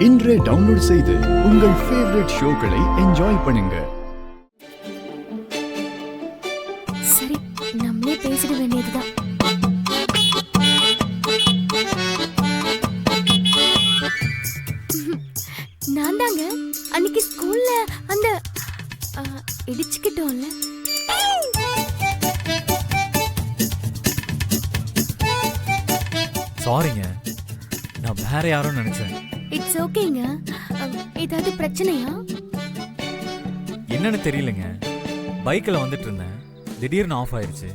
இன்றே டவுன்லோட் செய்து உங்கள் ஃபேவரட் ஷோக்களை என்ஜாய் பண்ணுங்க. சரி, நம்மளே பேசிட வேண்டியதுதான். நான் தாங்க அன்னைக்கு ஸ்கூல்ல அந்த இடிச்சுக்கிட்டோம்ல. சாரிங்க, நான் வேற யாரும் நினைச்சேன். இட்ஸ் ஓகேங்க. ஏதாவது பிரச்சனையா? என்னன்னு தெரியலங்க. பைக்கில் வந்துட்டு இருந்தேன், திடீர்னு ஆஃப் ஆயிடுச்சு.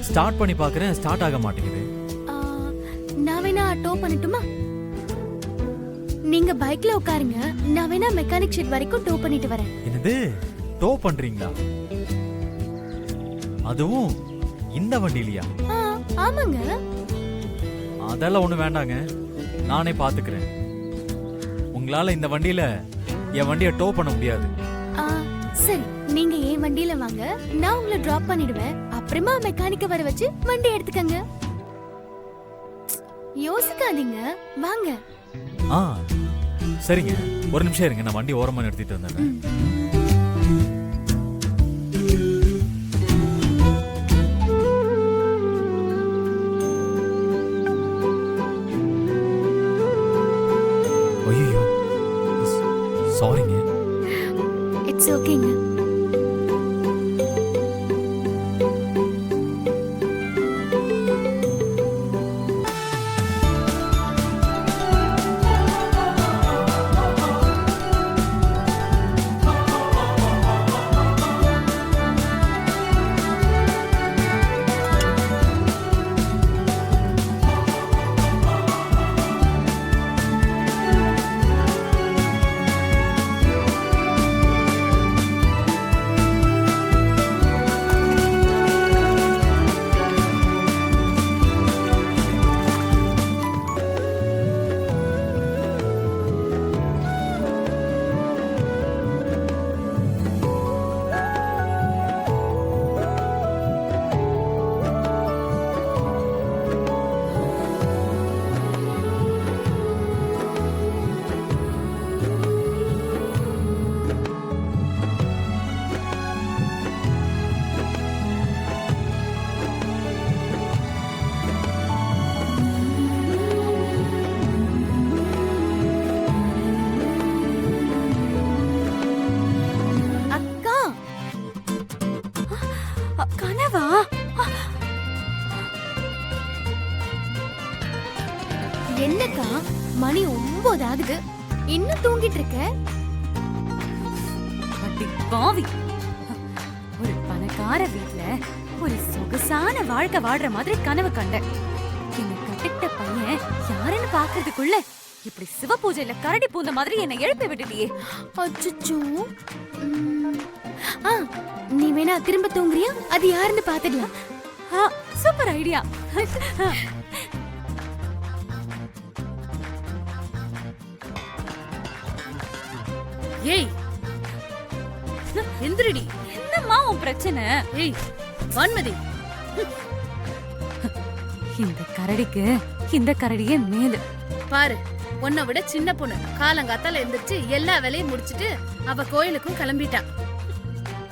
ஸ்டார்ட் பண்ணி பார்க்குறேன், ஸ்டார்ட் ஆக மாட்டேங்குது. நான் வேணா டோ பண்ணட்டுமா? நீங்க பைக்ல உட்காருங்க, நான் வேணா மெக்கானிக் ஷெட் வரைக்கும் டோ பண்ணிட்டு வரேன். என்னது, டோ பண்றீங்களா? அதுவும் இந்த வண்டியிலையா? ஆமாங்க. அதெல்லாம் ஒண்ணு வேண்டாங்க, நானே பாத்துக்கிறேன். உங்களால இந்த வண்டியில என் வண்டியை டோ பண்ண முடியாது. சரி, நீங்க என் வண்டியில வாங்க, நான் உங்களை டிராப் பண்ணிடுவேன். அப்புறமா மெக்கானிக்க வர வச்சு வண்டி எடுத்துக்கங்க. யோசிக்காதீங்க, வாங்க. சரிங்க, ஒரு நிமிஷம் இருங்க, நான் வண்டி ஓரமா நிறுத்திட்டு வந்தேன். ஐயோ, சாரிங்க. இட்ஸ் ஓகேங்க. கனவா? என்னக்கா, மணி 9 ஆகுது, இன்னும் தூங்கிட்டு இருக்க? பாவி, ஒரு பணக்கார வீட்ல ஒரு சொகுசான வாழ்க்கை வாழ்ற மாதிரி கனவு கண்டேன். என்ன கட்டிட்ட பையன் யாருன்னு பாக்குறதுக்குள்ள இப்படி சிவ பூஜையில கரடி பூந்த மாதிரி என்னை எழுப்பி விட்டுட்டியே. அச்சச்சோ. நீ வேணா திரும்ப தூங்குறியா? அது யாருன்னு பாத்துடலாம். Super idea. ஏய், எந்திரடி. என்னம்மா உன் பிரச்சனை? ஏய் வான்மதி, இந்த கரடிக்கு இந்த கரடியே மேலு. பாரு, உன்னை விட சின்ன பொண்ணு காலங்காத்தால எந்திரிச்சு எல்லா வேலையும் முடிச்சிட்டு அவ கோயிலுக்கும் கிளம்பிட்டா.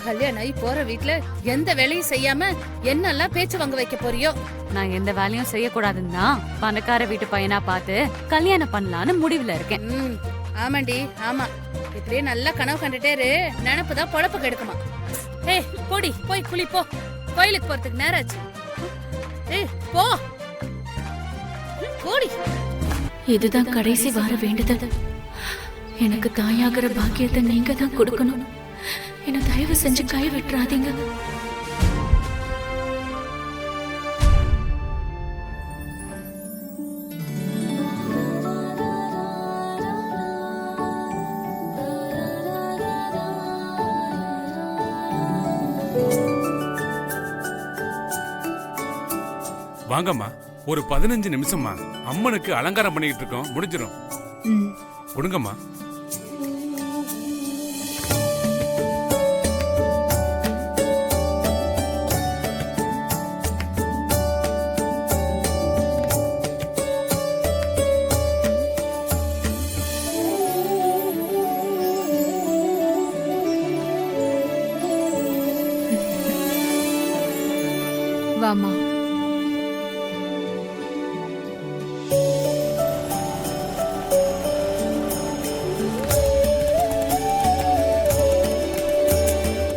கல்யாணம் ஆகி போற வீட்டுல எந்த வேலையும் செய்யாம என்னெல்லாம் பேச்சு வாங்க வைக்க போறியோ? நான் எந்த வேலையும் செய்யக்கூடாதுன்னு தான் பணக்கார வீட்டு பையனா பார்த்து கல்யாணம் பண்ணலான்னு முடிவுல இருக்கேன். ஆமாண்டி, ஆமா. இப்படியே நல்லா கனவு கண்டுட்டே இரு, நினப்புதான் பொழப்பு கெடுக்குமா. ஏய் போடி, போய் குளி போ, கோயிலுக்கு போறதுக்கு நேரம் ஆச்சு. ஏய் போ, போடி. இதுதான் கடைசி வார வேண்டுதல். எனக்கு தாயாகிற பாக்கியத்தை நீங்க தான் கொடுக்கணும். என்ன தயவு செஞ்சு கை விட்டுறாதீங்க. வாங்கம்மா, ஒரு 15 நிமிஷமா அம்மனுக்கு அலங்காரம் பண்ணிட்டு இருக்கோம், முடிஞ்சிடும். கொடுங்கம்மா. வாமா.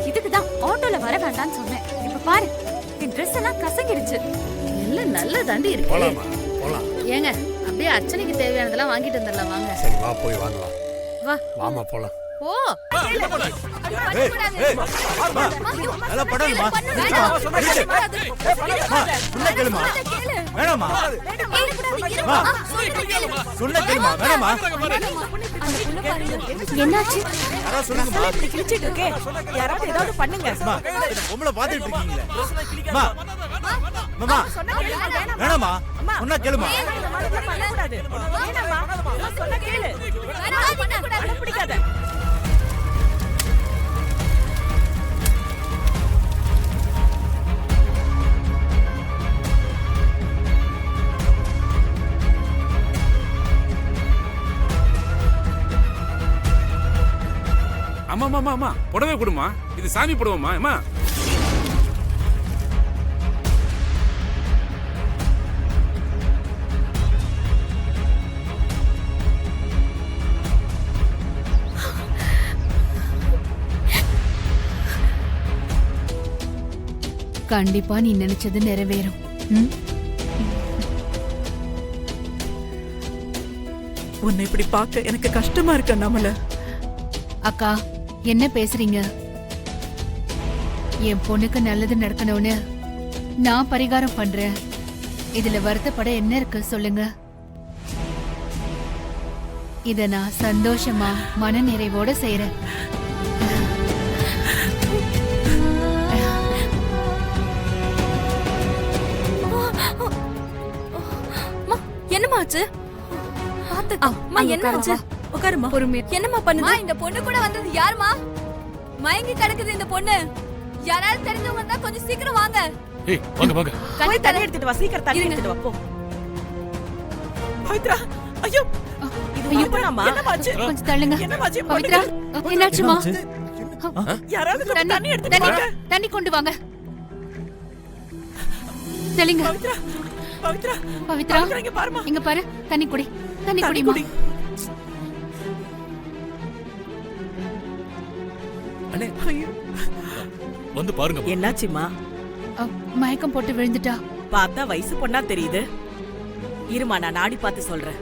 இதுக்குதான் ஆட்டோல வர வேண்டாம்னு சொன்னேன். இப்ப பாரு, என் Dress எல்லாம் கசங்கிருச்சு. எல்லாம் நல்ல தாண்டி இருக்கு. போலாமா போலாம். ஏங்க அப்படியே அர்ச்சனைக்கு தேவையானதெல்லாம் வாங்கிட்டு வந்துடலாம் வாங்க. சரி வா போய் வாங்கலாம். வா வாமா போலாம். போ. நல்லா படணுமா? சொன்ன கேளுமா? வேணாமா? சொன்ன கேளுமா? வேணாமா? என்னாச்சு? யாரா சொல்லுங்கம்மா. கிழிச்சிட்டு இருக்கே, யாராவது ஏதாவது பண்ணுங்க. அம்மா, இந்த பொம்பளை பாத்துட்டு இருக்கீங்களே. அம்மா, அம்மா, வேணாமா? சொன்னா கேளுமா? பண்ணக்கூடாது. வேணாம்மா, சொன்னா கேளு. அடம் பிடிக்காத. அம்மா அம்மா அம்மா புடவை கொடுமா, இது சாமி புடவைமா அம்மா. கண்டிப்பா நீ நினைச்சது நிறைவேறும். உன்னை இப்படி பார்க்க எனக்கு கஷ்டமா இருக்கு நம்மள. அக்கா, என்ன பேசுறீங்க? என் பொண்ணுக்கு நல்லது நடக்கணும்னு நான் பரிகாரம் பண்றேன். இதுல வருத்தப்பட என்ன இருக்கு சொல்லுங்க? இத நான் சந்தோஷமா மன நிறைவோட செய்யறேன். என்னமாச்சு? பாத்து. அம்மா என்னாச்சு? உட்காருமா. பொறுமையா. என்னம்மா பண்ணுது? இந்த பொண்ணு கூட வந்தது யாருமா? மயங்கி கிடக்குது இந்த பொண்ணு. யாராவது தெரிஞ்சவங்க இருந்தா கொஞ்சம் சீக்கிரம் வாங்க. ஏய் வாங்க வாங்க. போய் தண்ணி எடுத்துட்டு வா, சீக்கிரம் தண்ணி எடுத்துட்டு வா போ. பவித்ரா, ஐயோ இது பண்ணாமா? என்னமாச்சு? கொஞ்சம் தள்ளுங்க. என்னமாச்சு? பவித்ரா, என்னாச்சுமா? யாராவது கொஞ்சம் தண்ணி எடுத்துட்டு வாங்க. தண்ணி கொண்டு வாங்க. தெளிங்க. பவித்ரா, பவித்ரா, பவித்ரா, இங்க பாருமா. இங்க பாரு, தண்ணி குடி. தண்ணி தண்ணி குடிமா. குடி. அண்ணே ஐயோ, வந்து பாருங்க. என்னாச்சுமா? மயக்கம் போட்டு விழுந்துட்டா. பார்த்தா வயசு பொண்ணா தெரியுது. இருமா, நான் நாடி பார்த்து சொல்றேன்.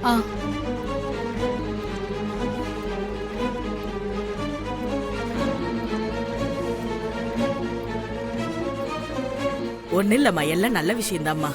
ஒண்ணு இல்லம்மா, எல்லாம் நல்ல விஷயம் தான்மா.